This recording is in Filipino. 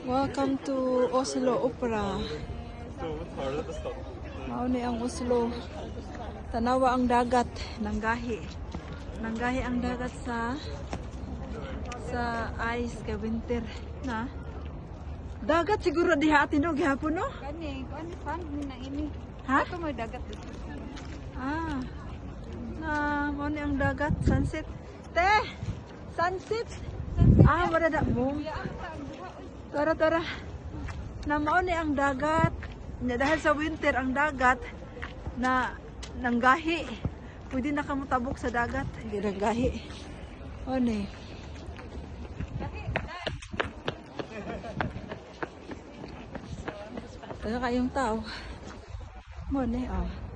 Welcome to Oslo Opera. Mauni ang Oslo. Tanawa ang dagat. Nanggahi. Nanggahi ang dagat sa ice kay winter na. Dagat siguro diha atin og gihapon no? Kani fan na ini. Ha? Ito may dagat dito. Ah. Na mauni ang dagat, sunset. Te, sunset. Ah, wala da mo. Tara. Na mauni ang dagat. Dahil sa winter ang dagat na nanggahi. Pwede na kamutabok sa dagat. Hindi nanggahi. Oni. Taga kayong tao. Mone, ah.